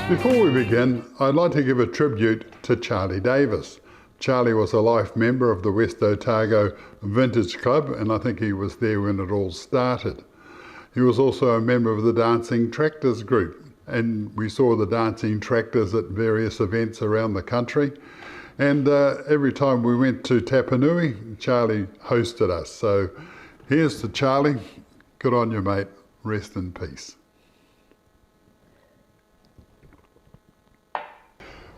Before we begin, I'd like to give a tribute to Charlie Davis. Charlie was a life member of the West Otago Vintage Club, and I think he was there when it all started. He was also a member of the Dancing Tractors group, and we saw the dancing tractors at various events around the country. And every time we went to Tapanui, Charlie hosted us. So here's to Charlie. Good on you, mate. Rest in peace.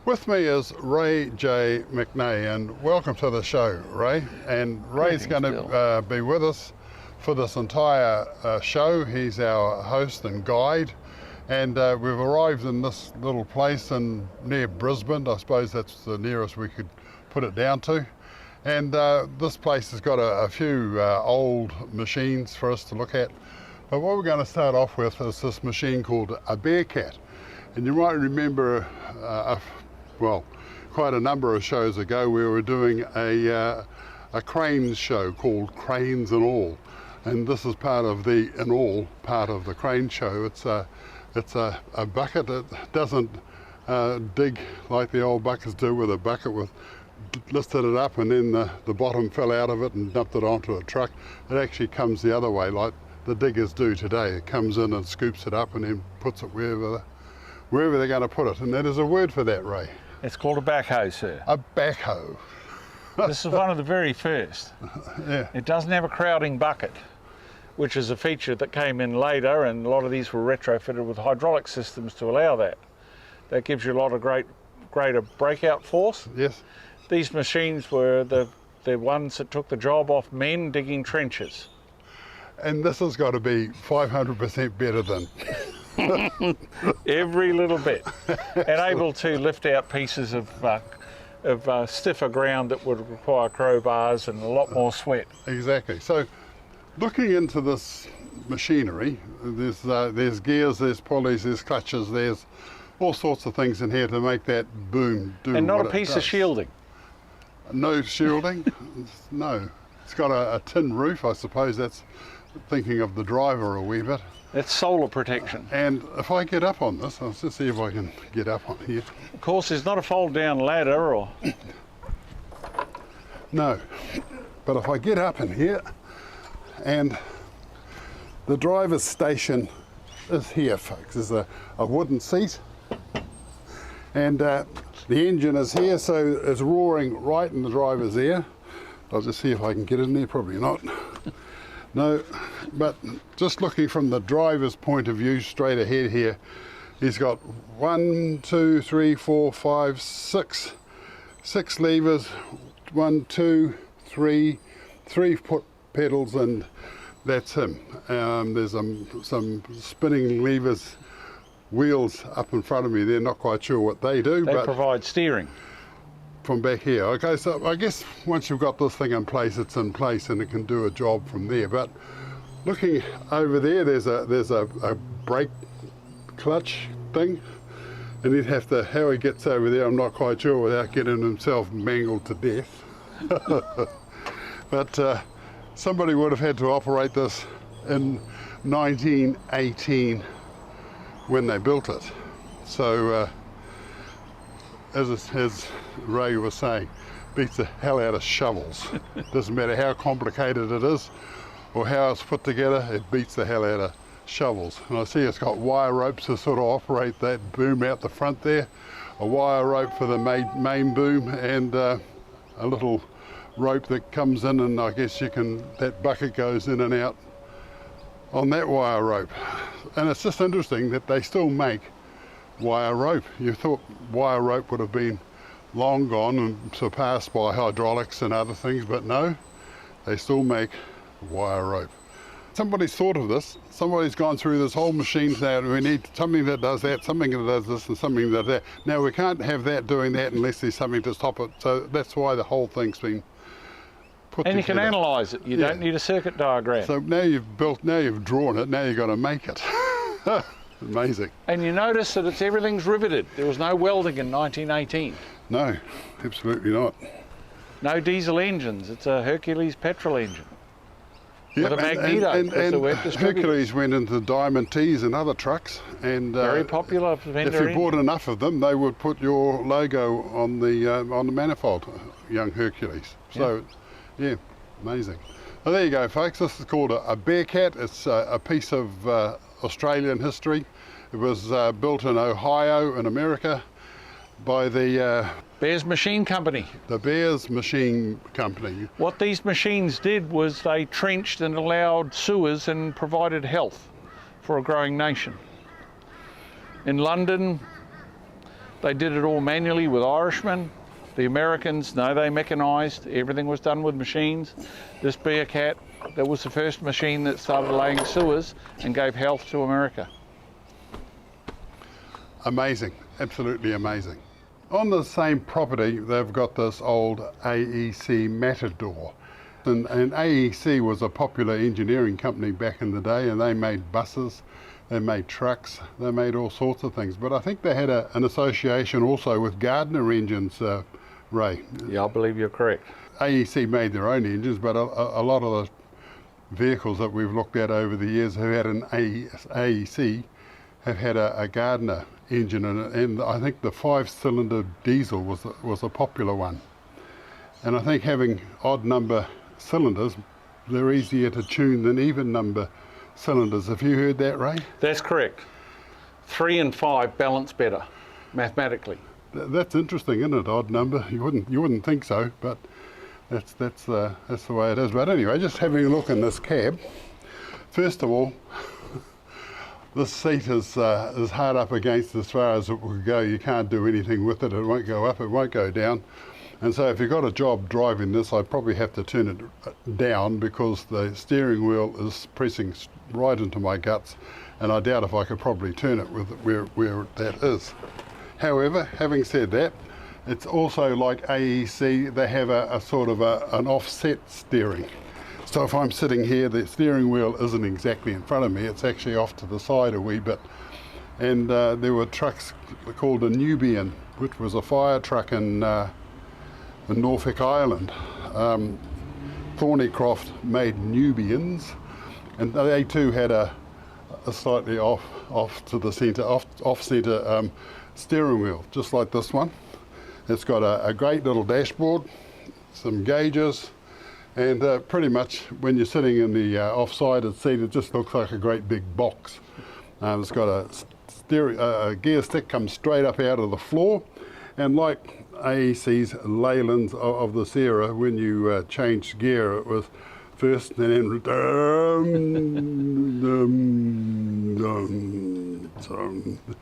With me is Ray J McNae, and welcome to the show, Ray. And Ray's going to be with us for this entire show. He's our host and guide, and we've arrived in this little place near Brisbane. I suppose that's the nearest we could put it down to. And this place has got a few old machines for us to look at. But what we're going to start off with is this machine called a Bearcat. And you might remember well, quite a number of shows ago, we were doing a cranes show called Cranes and All, and this is part of the part of the crane show. It's a bucket that doesn't dig like the old buckets do, with a bucket with lifted it up and then the bottom fell out of it and dumped it onto a truck. It actually comes the other way, like the diggers do today. It comes in and scoops it up and then puts it wherever they're going to put it. And there's a word for that, Ray. It's called a backhoe, sir. A backhoe. This is one of the very first. Yeah. It doesn't have a crowding bucket, which is a feature that came in later, and a lot of these were retrofitted with hydraulic systems to allow that. That gives you a lot of greater breakout force. Yes. These machines were the ones that took the job off men digging trenches. And this has got to be 500% better than... Every little bit, and able to lift out pieces of stiffer ground that would require crowbars and a lot more sweat. Exactly. So, looking into this machinery, there's gears, there's pulleys, there's clutches, there's all sorts of things in here to make that boom do. And not a piece of shielding. No shielding. No. It's got a tin roof. I suppose that's thinking of the driver a wee bit. It's solar protection. And if I get up on this, I'll just see if I can get up on here. Of course, there's not a fold-down ladder or... No, but if I get up in here, and the driver's station is here, folks. There's a wooden seat, and the engine is here, so it's roaring right in the driver's ear. I'll just see if I can get in there, probably not. No, but just looking from the driver's point of view, straight ahead here, he's got 1, 2, 3, 4, 5, 6 levers, 1, 2, 3 foot pedals, and that's him. There's some spinning levers, wheels up in front of me. They're not quite sure what they do. They but provide steering. From back here. Okay, so I guess once you've got this thing in place, it's in place and it can do a job from there. But looking over there, there's a brake clutch thing, and he'd have to, how he gets over there, I'm not quite sure, without getting himself mangled to death. But somebody would have had to operate this in 1918 when they built it. So as Ray was saying, beats the hell out of shovels. Doesn't matter how complicated it is or how it's put together, it beats the hell out of shovels. And I see it's got wire ropes to sort of operate that boom out the front there, a wire rope for the main boom, and a little rope that comes in, and I guess that bucket goes in and out on that wire rope. And it's just interesting that they still make wire rope. You thought wire rope would have been long gone and surpassed by hydraulics and other things, but no, they still make wire rope. Somebody's thought of this. Somebody's gone through this whole machine now. We need something that does that, something that does this, and something that does that. Now we can't have that doing that unless there's something to stop it. So that's why the whole thing's been put together. And you can analyse it. You don't need a circuit diagram. So now you've drawn it, now you've got to make it. Amazing. And you notice that everything's riveted. There was no welding in 1918. No, absolutely not. No diesel engines. It's a Hercules petrol engine. with a magneto. Because they weren't distributors. Hercules went into Diamond Tees and other trucks, and Very popular vendor. if you bought enough of them, they would put your logo on the manifold, young Hercules. So, yeah, amazing. Well, there you go, folks. This is called a Bearcat. It's a piece of Australian history. It was built in Ohio in America by the Bears Machine Company. The Bears Machine Company. What these machines did was they trenched and allowed sewers and provided health for a growing nation. In London, they did it all manually with Irishmen. The Americans, no, they mechanised. Everything was done with machines. This Bearcat, that was the first machine that started laying sewers and gave health to America. Amazing, absolutely amazing. On the same property, they've got this old AEC Matador. And AEC was a popular engineering company back in the day, and they made buses, they made trucks, they made all sorts of things. But I think they had an association also with Gardner engines, Ray. Yeah, I believe you're correct. AEC made their own engines, but a lot of the vehicles that we've looked at over the years who had an AEC have had a Gardner engine in it, and I think the 5-cylinder diesel was a popular one. And I think having odd number cylinders, they're easier to tune than even number cylinders. Have you heard that, Ray? That's correct. 3 and 5 balance better mathematically. That's interesting, isn't it? Odd number. You wouldn't think so, but that's the way it is. But anyway, just having a look in this cab. First of all, this seat is hard up against as far as it will go. You can't do anything with it. It won't go up, it won't go down. And so if you've got a job driving this, I'd probably have to turn it down because the steering wheel is pressing right into my guts, and I doubt if I could probably turn it with where that is. However, having said that, it's also like AEC, they have a sort of an offset steering. So if I'm sitting here, the steering wheel isn't exactly in front of me, it's actually off to the side a wee bit. And there were trucks called a Nubian, which was a fire truck in Norfolk Island. Thornycroft made Nubians, and they too had a slightly off to the centre, off centre steering wheel, just like this one. It's got a great little dashboard, some gauges, and pretty much when you're sitting in the off-sided seat, it just looks like a great big box. It's got a gear stick comes straight up out of the floor, and like AEC's Leylands of this era, when you changed gear, it was first and then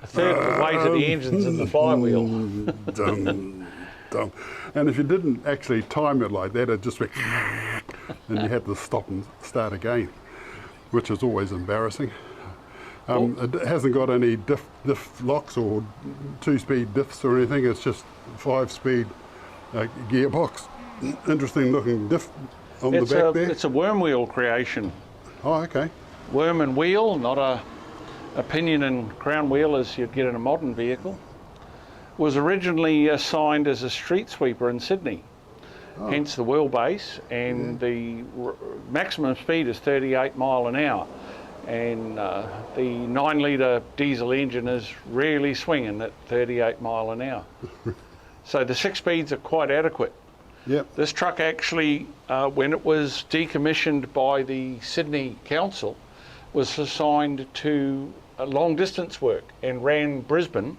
A third of the weight of the engine's in the flywheel. And if you didn't actually time it like that, it just went and you had to stop and start again, which is always embarrassing. It hasn't got any diff locks or 2-speed diffs or anything. It's just 5-speed gearbox. Interesting looking diff on the back there. It's a worm wheel creation. Oh, okay. Worm and wheel, not a pinion and crown wheel as you'd get in a modern vehicle. Was originally assigned as a street sweeper in Sydney. Oh. Hence the wheelbase, and the maximum speed is 38 mile an hour. And the 9-litre diesel engine is really swinging at 38 mile an hour. So the 6 speeds are quite adequate. Yep. This truck actually, when it was decommissioned by the Sydney Council, was assigned to long distance work and ran Brisbane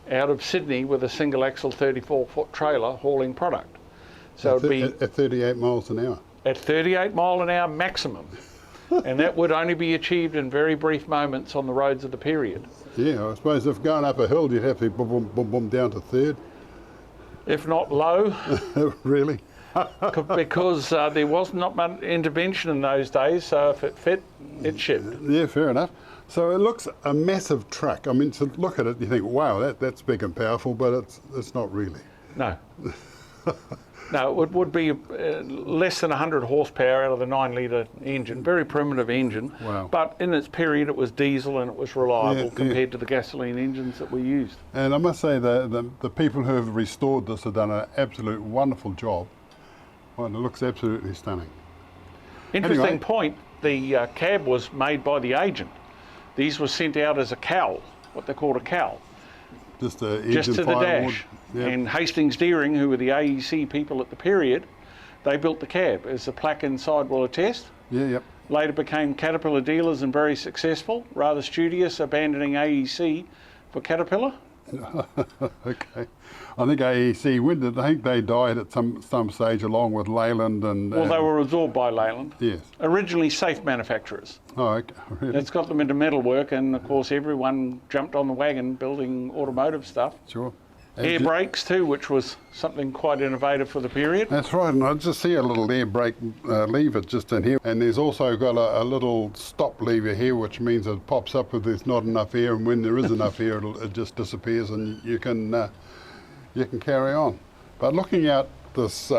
out of Sydney with a single axle 34-foot trailer hauling product. So it'd be at 38 miles an hour. At 38 mile an hour maximum. And that would only be achieved in very brief moments on the roads of the period. Yeah, I suppose if going up a hill, you'd have to boom, boom, boom, boom down to third. If not low. Really? Because there was not much intervention in those days, so if it fit, it shipped. Yeah, fair enough. So it looks a massive truck. I mean, to look at it, you think, wow, that's big and powerful, but it's not really. No. No, it would be less than 100 horsepower out of the 9-litre engine, very primitive engine. Wow. But in its period, it was diesel and it was reliable compared to the gasoline engines that we used. And I must say the people who have restored this have done an absolute wonderful job. Well, it looks absolutely stunning. Interesting Anyway. point, the cab was made by the agent. These were sent out as a cowl, what they called a cowl, Just the just engine to the fireboard. dash. Yep. And Hastings Deering, who were the AEC people at the period, they built the cab. As the plaque inside will attest. Yeah, yep. Later became Caterpillar dealers and very successful, rather studious, abandoning AEC for Caterpillar. Okay. I think AEC, when did I think they died at some stage along with Leyland and... Well, they were absorbed by Leyland. Yes. Originally safe manufacturers. Oh, okay. Really? That's got them into metalwork, and of course everyone jumped on the wagon building automotive stuff. Sure. Air brakes too, which was something quite innovative for the period. That's right, and I just see a little air brake lever just in here, and there's also got a little stop lever here, which means it pops up if there's not enough air, and when there is enough air, it just disappears, and you can carry on. But looking out this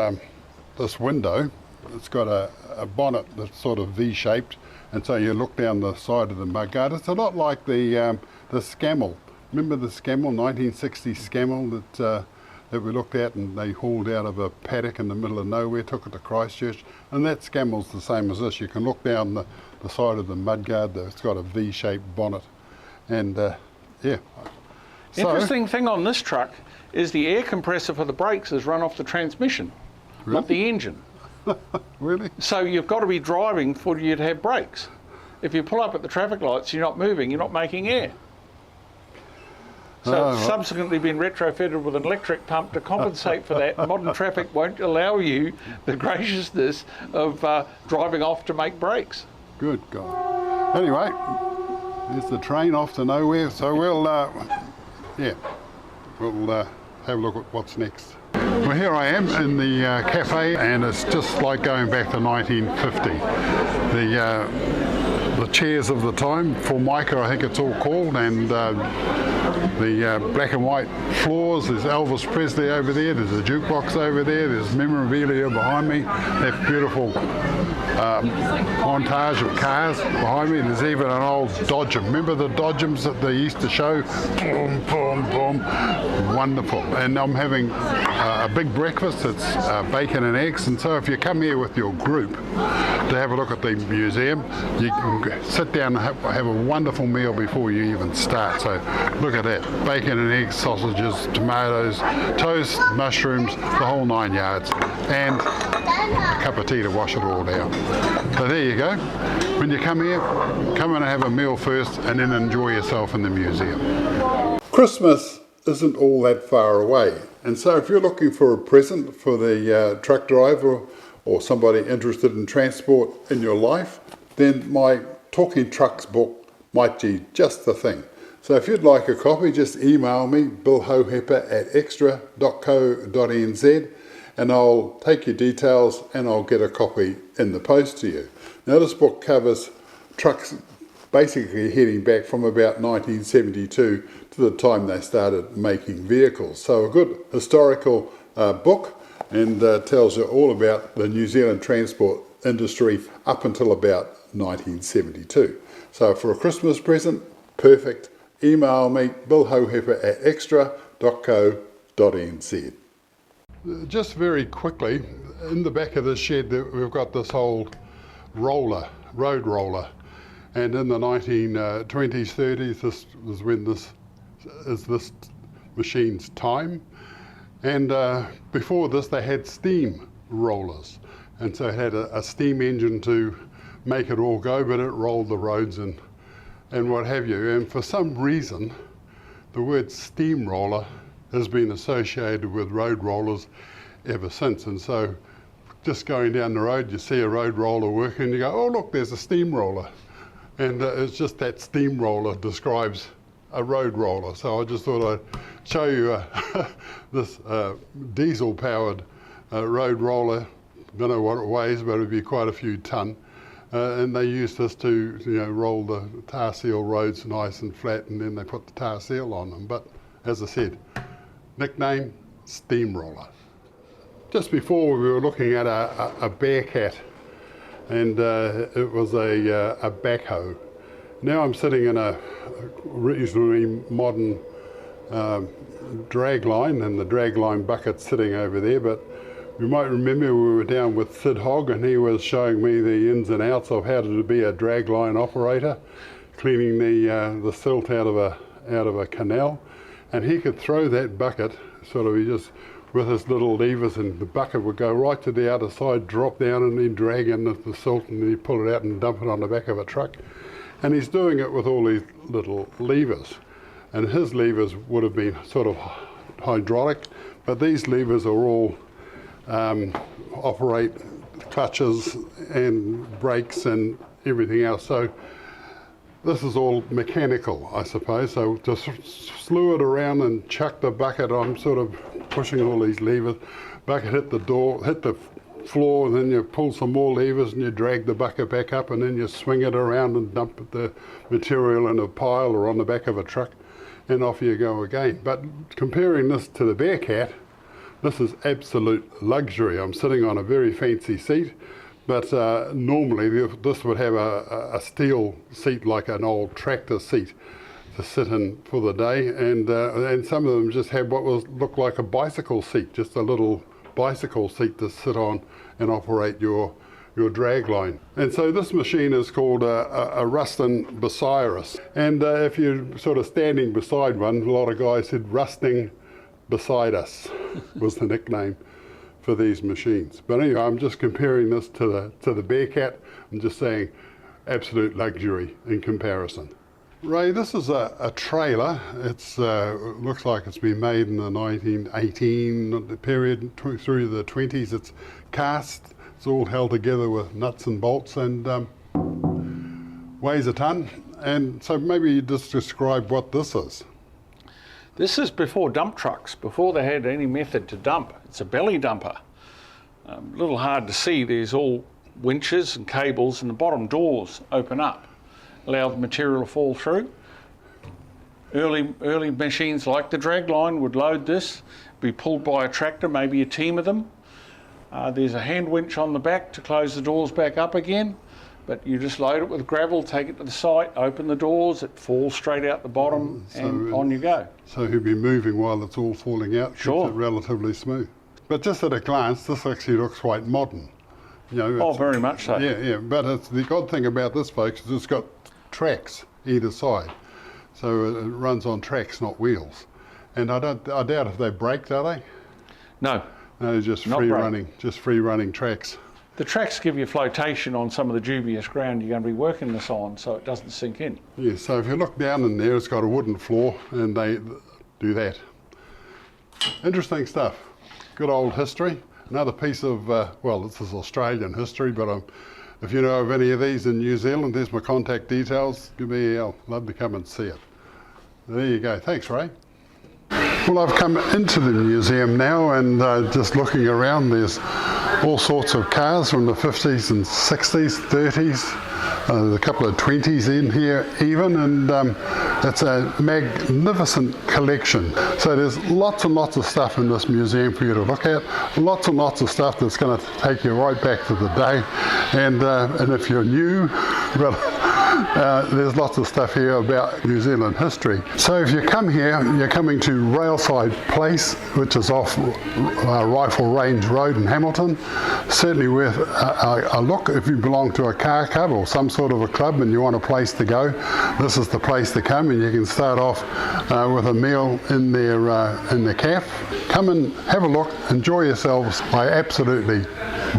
this window, it's got a bonnet that's sort of V-shaped, and so you look down the side of the mudguard. It's a lot like the Scammell. Remember the Scammell, 1960 Scammell that we looked at, and they hauled out of a paddock in the middle of nowhere, took it to Christchurch, and that Scammell's the same as this. You can look down the side of the mudguard. It's got a V-shaped bonnet, and yeah. So, Interesting thing on this truck is the air compressor for the brakes is run off the transmission, not the engine. really? So you've got to be driving for you to have brakes. If you pull up at the traffic lights, you're not moving, you're not making air. So it's subsequently been retrofitted with an electric pump to compensate for that. Modern traffic won't allow you the graciousness of driving off to make brakes. Good God. Anyway, there's the train off to nowhere, so we'll have a look at what's next. Well, here I am in the cafe, and it's just like going back to 1950. The chairs of the time, Formica I think it's all called, and the black and white floors. There's Elvis Presley over there, there's a jukebox over there, there's memorabilia behind me, that beautiful montage of cars behind me. There's even an old Dodgem. Remember the Dodgems that they used to show? Boom, boom, boom. Wonderful. And I'm having a big breakfast. It's bacon and eggs. And so if you come here with your group to have a look at the museum, you can sit down and have a wonderful meal before you even start. So look at that. Bacon and eggs, sausages, tomatoes, toast, mushrooms, the whole 9 yards. And a cup of tea to wash it all down. So there you go. When you come here, come and have a meal first and then enjoy yourself in the museum. Christmas isn't all that far away, and so if you're looking for a present for the truck driver or somebody interested in transport in your life, then my Talking Trucks book might be just the thing. So if you'd like a copy, just email me, billhohepper@extra.co.nz, and I'll take your details and I'll get a copy in the post to you. Now this book covers trucks basically heading back from about 1972 to the time they started making vehicles. So a good historical book, and tells you all about the New Zealand transport industry up until about 1972. So for a Christmas present, perfect. Email me, billhohepper@extra.co.nz. Just very quickly, in the back of this shed we've got this old roller, road roller, and in the 1920s, 30s, this was when this machine's time, and before this they had steam rollers, and so it had a steam engine to make it all go, but it rolled the roads and what have you, and for some reason the word steamroller has been associated with road rollers ever since. And so just going down the road, you see a road roller working, you go, oh look, there's a steamroller. And it's just that steamroller describes a road roller. So I just thought I'd show you this diesel powered road roller. Don't know what it weighs, but it'd be quite a few ton. And they use this to roll the tar seal roads nice and flat, and then they put the tar seal on them. But as I said, nickname, steamroller. Just before we were looking at a Bearcat, and it was a backhoe. Now I'm sitting in a reasonably modern drag line, and the drag line bucket's sitting over there, but You might remember we were down with Sid Hogg and he was showing me the ins and outs of how to be a dragline operator, cleaning the silt out of a canal, and he could throw that bucket he just with his little levers, and the bucket would go right to the other side, drop down, and then drag in the silt, and then he'd pull it out and dump it on the back of a truck. And he's doing it with all these little levers, and his levers would have been sort of hydraulic, but these levers are all operate clutches and brakes and everything else. So this is all mechanical, I suppose. So just slew it around and chuck the bucket on, sort of pushing all these levers. Bucket hit the door, hit the floor, and then you pull some more levers and you drag the bucket back up, and then you swing it around and dump the material in a pile or on the back of a truck, and off you go again. But comparing this to the Bearcat, this is absolute luxury. I'm sitting on a very fancy seat, but normally this would have a steel seat, like an old tractor seat, to sit in for the day, and some of them just have what looked like a bicycle seat, just a little bicycle seat to sit on and operate your drag line. And so this machine is called a Ruston Bucyrus, and if you're sort of standing beside one, a lot of guys said rusting beside us was the nickname for these machines. But anyway, I'm just comparing this to the Bearcat and just saying absolute luxury in comparison. Ray, this is a trailer. It's looks like it's been made in the 1918 period through the 20s. It's cast. It's all held together with nuts and bolts, and weighs a ton. And so maybe you just describe what this is. This is before dump trucks, before they had any method to dump. It's a belly dumper. A little hard to see. There's all winches and cables, and the bottom doors open up, allow the material to fall through. Early machines like the dragline would load this, be pulled by a tractor, maybe a team of them. There's a hand winch on the back to close the doors back up again, but you just load it with gravel, take it to the site, open the doors, it falls straight out the bottom, and on you go. So he'll be moving while it's all falling out, sure. Keeps it relatively smooth. But just at a glance, this actually looks quite modern. You know, very much so. Yeah, but the odd thing about this, folks, is it's got tracks either side. So it runs on tracks, not wheels. And I doubt if they braked, are they? No. No, they're just free running tracks. The tracks give you flotation on some of the dubious ground you're going to be working this on, so it doesn't sink in. Yeah, so if you look down in there, it's got a wooden floor, and they do that. Interesting stuff. Good old history. Another piece of, well, this is Australian history, but if you know of any of these in New Zealand, there's my contact details. Give me a yell. Love to come and see it. There you go. Thanks, Ray. Well, I've come into the museum now, and just looking around, there's all sorts of cars from the 50s and 60s, 30s, there's a couple of 20s in here even, and it's a magnificent collection. So there's lots and lots of stuff in this museum for you to look at, lots and lots of stuff that's going to take you right back to the day, and if you're new, well, there's lots of stuff here about New Zealand history. So if you come here, you're coming to Railside Place, which is off Rifle Range Road in Hamilton. Certainly worth a look if you belong to a car club or some sort of a club and you want a place to go. This is the place to come, and you can start off with a meal in the cafe. Come and have a look, enjoy yourselves. I absolutely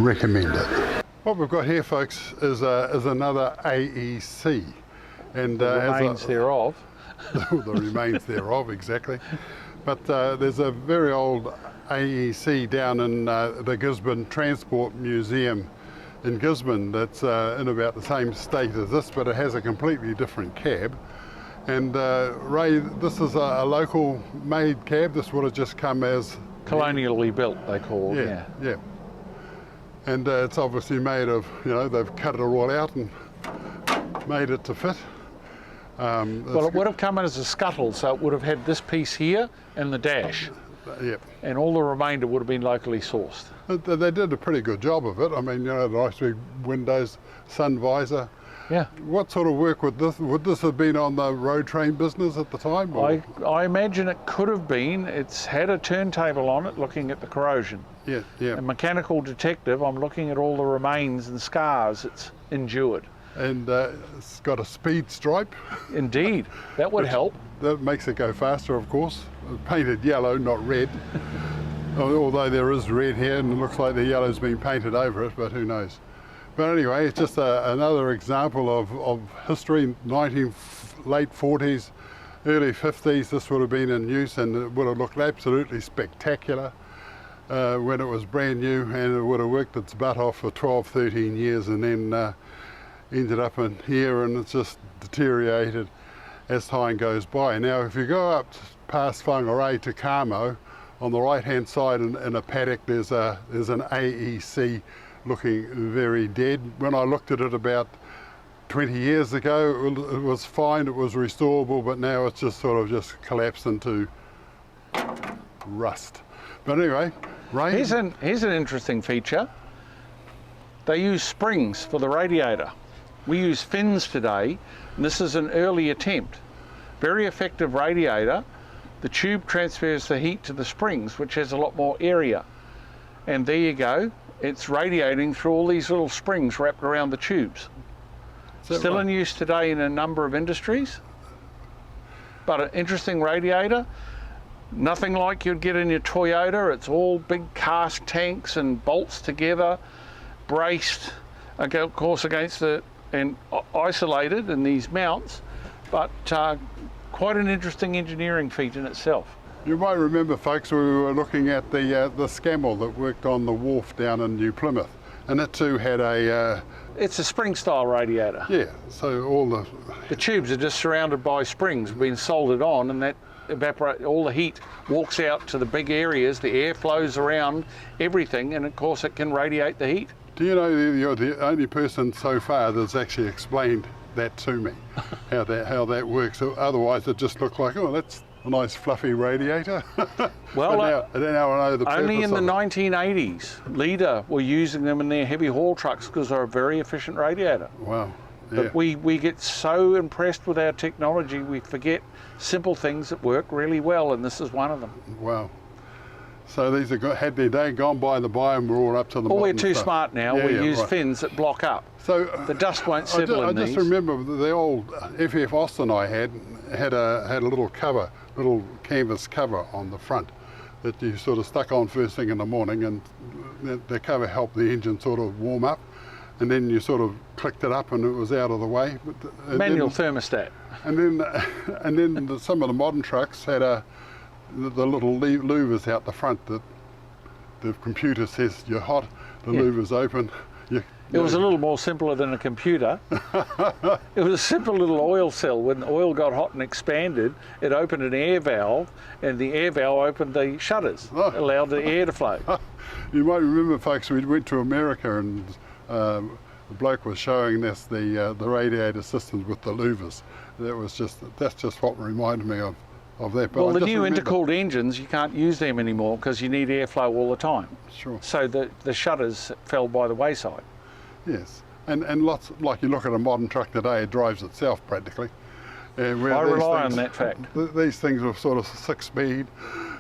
recommend it. What we've got here, folks, is another AEC. And the remains thereof. The remains thereof, exactly. But there's a very old AEC down in the Gisborne Transport Museum in Gisborne that's in about the same state as this, but it has a completely different cab. And Ray, this is a local made cab. This would have just come as... colonially built, they call it. Yeah. And it's obviously made of, they've cut it all out and made it to fit. Well, it would have come in as a scuttle, so it would have had this piece here and the dash. Yep. And all the remainder would have been locally sourced. They did a pretty good job of it. I mean, nice big windows, sun visor. Yeah. What sort of work would this have been on the road train business at the time? Or? I imagine it could have been. It's had a turntable on it looking at the corrosion. Yeah, yeah. A mechanical detective, I'm looking at all the remains and scars it's endured. And it's got a speed stripe. Indeed, that would help. That makes it go faster, of course. Painted yellow, not red. Although there is red here and it looks like the yellow's been painted over it, but who knows. But anyway, it's just another example of history. Late 40s, early 50s, this would have been in use, and it would have looked absolutely spectacular when it was brand new, and it would have worked its butt off for 12, 13 years, and then ended up in here, and it's just deteriorated as time goes by. Now, if you go up past Whangarei to Kamo, on the right-hand side in a paddock, there's an AEC looking very dead. When I looked at it about 20 years ago, it was fine, it was restorable, but now it's just sort of just collapsed into rust. But anyway, Ray? Here's an interesting feature. They use springs for the radiator. We use fins today, and this is an early attempt. Very effective radiator. The tube transfers the heat to the springs, which has a lot more area. And there you go. It's radiating through all these little springs wrapped around the tubes. Still right? In use today in a number of industries. But an interesting radiator. Nothing like you'd get in your Toyota. It's all big cast tanks and bolts together, braced, of course, against and isolated in these mounts. But quite an interesting engineering feat in itself. You might remember, folks, we were looking at the Scammell that worked on the wharf down in New Plymouth, and it too had a... It's a spring-style radiator. Yeah, so all the tubes are just surrounded by springs, being soldered on, and that all the heat walks out to the big areas, the air flows around everything, and of course it can radiate the heat. Do you know you're the only person so far that's actually explained that to me, how that works? Otherwise it just looked like, oh, that's a nice fluffy radiator. Well, now I know the purpose only in the of it. 1980s, Leader were using them in their heavy haul trucks because they're a very efficient radiator. Wow. Yeah. But we get so impressed with our technology, we forget simple things that work really well, and this is one of them. Wow. So these had their day gone by the by, and we're all up to the Well, we're modern too stuff. smart now. Yeah, we yeah, use right. fins that block up. So the dust won't settle in these. I just remember the old FF Austin I had a little cover, little canvas cover on the front that you sort of stuck on first thing in the morning, and the cover helped the engine sort of warm up, and then you sort of clicked it up and it was out of the way. Manual thermostat. And then some of the modern trucks had the little louvers out the front that the computer says you're hot, the louver's open. It was a little more simpler than a computer. It was a simple little oil cell. When the oil got hot and expanded, it opened an air valve, and the air valve opened the shutters, allowed the air to flow. You might remember, folks, we went to America, and the bloke was showing us the radiator systems with the louvers. That's just what reminded me of that. But well, the new intercooled engines, you can't use them anymore because you need airflow all the time. Sure. So the shutters fell by the wayside. Yes, and lots, like you look at a modern truck today, it drives itself practically. I rely on that fact. These things are sort of 6-speed,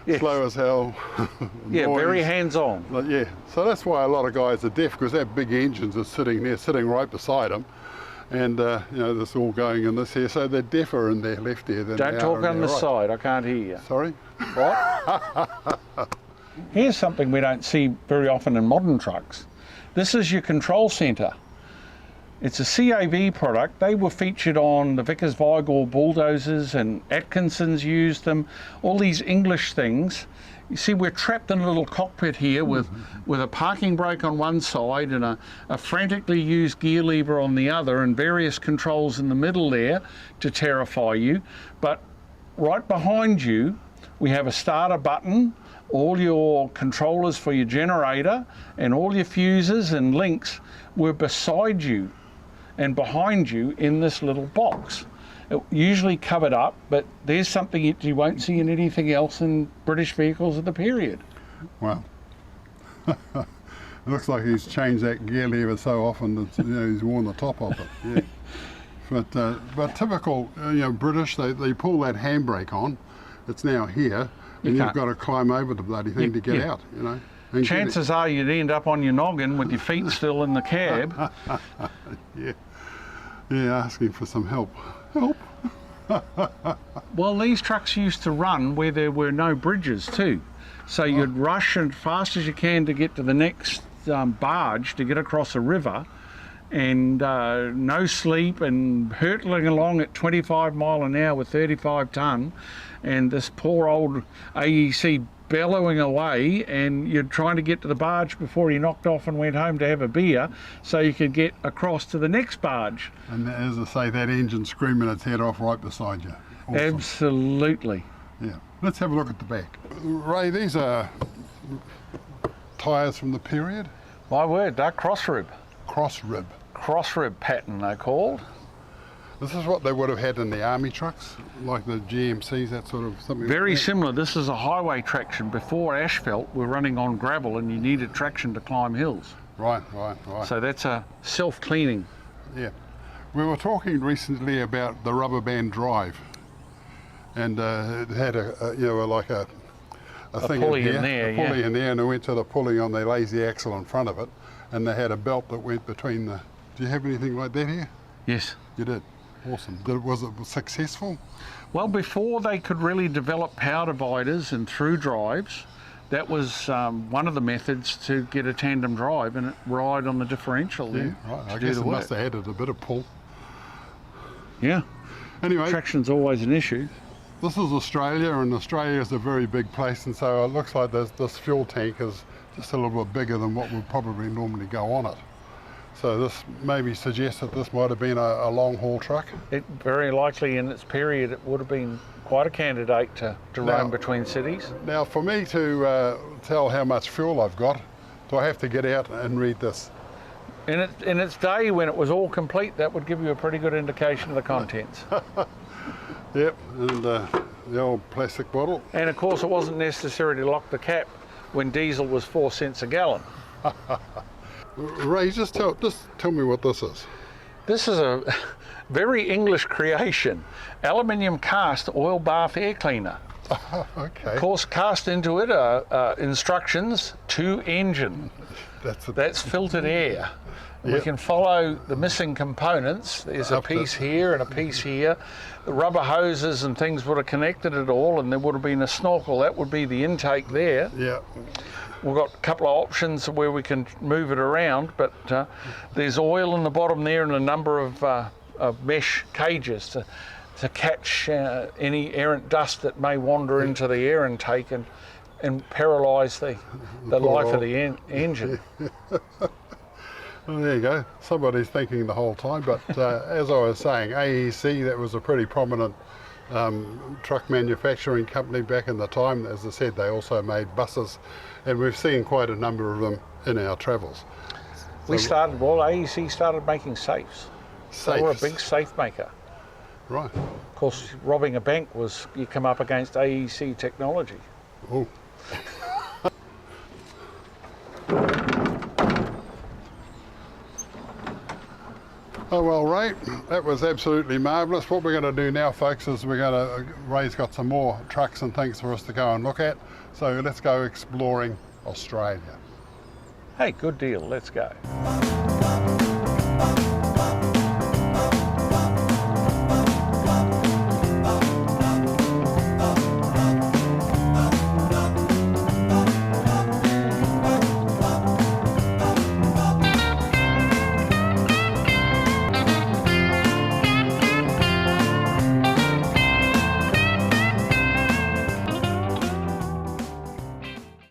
yes. Slow as hell. Yeah, very hands-on. Yeah, so that's why a lot of guys are deaf, because that big engines are sitting right beside them. And this all going in this here, so they're deafer in their left ear than Don't talk on the right side, I can't hear you. Sorry? What? Here's something we don't see very often in modern trucks. This is your control centre. It's a CAV product. They were featured on the Vickers-Vigor bulldozers, and Atkinson's used them, all these English things. You see, we're trapped in a little cockpit here with a parking brake on one side and a frantically used gear lever on the other, and various controls in the middle there to terrify you. But right behind you, we have a starter button, all your controllers for your generator, and all your fuses and links were beside you and behind you in this little box. It usually covered up, but there's something you won't see in anything else in British vehicles of the period. Wow. It looks like he's changed that gear lever so often that he's worn the top off it. Yeah. But typical, British, they pull that handbrake on. It's now here, and you've got to climb over the bloody thing to get out, And chances are you'd end up on your noggin with your feet still in the cab. Yeah, asking for some help. Help. Well, these trucks used to run where there were no bridges too. So you'd rush as fast as you can to get to the next barge to get across a river, and no sleep and hurtling along at 25 mile an hour with 35 tonne, and this poor old AEC bellowing away, and you're trying to get to the barge before he knocked off and went home to have a beer so you could get across to the next barge. And as I say, that engine screaming its head off right beside you. Awesome. Absolutely. Yeah. Let's have a look at the back. Ray, these are tyres from the period? My word, they're cross rib. Cross rib. Cross rib pattern, they're called. This is what they would have had in the army trucks, like the GMCs, that sort of something. Very like that. similar. This is a highway traction. Before asphalt, we're running on gravel, and you needed traction to climb hills. Right. So that's a self-cleaning. Yeah. We were talking recently about the rubber band drive, and it had a thing pulley in there, in there, a pulley in there, and it went to the pulley on the lazy axle in front of it, and they had a belt that went between the. Do you have anything like that here? Yes. You did. Awesome. Was it successful? Well, before they could really develop power dividers and through drives, that was one of the methods to get a tandem drive and ride on the differential. Yeah, right. I guess it must have added a bit of pull. Yeah. Anyway, traction's always an issue. This is Australia, and Australia is a very big place, and so it looks like this fuel tank is just a little bit bigger than what would probably normally go on it. So this maybe suggests that this might have been a long haul truck. It very likely in its period it would have been quite a candidate to roam between cities. Now for me to tell how much fuel I've got, do I have to get out and read this? In its day when it was all complete, that would give you a pretty good indication of the contents. Yep, and the old plastic bottle. And of course it wasn't necessary to lock the cap when diesel was 4 cents a gallon. Ray, just tell me what this is. This is a very English creation, aluminium cast oil bath air cleaner. Okay. Of course, cast into it are instructions to engine. That's filtered air. Yep. We can follow the missing components. There's a piece here and a piece here. The rubber hoses and things would have connected it all, and there would have been a snorkel. That would be the intake there. Yeah. We've got a couple of options where we can move it around, but there's oil in the bottom there and a number of mesh cages to catch any errant dust that may wander into the air intake and paralyse the life of the engine. Well, there you go. Somebody's thinking the whole time, but as I was saying, AEC, that was a pretty prominent truck manufacturing company back in the time. As I said, they also made buses, and we've seen quite a number of them in our travels. AEC started making safes. They were a big safe maker. Right. Of course, robbing a bank you come up against AEC technology. Oh. Oh well, Ray, that was absolutely marvellous. What we're going to do now, folks, is Ray's got some more trucks and things for us to go and look at. So let's go exploring Australia. Hey, good deal. Let's go.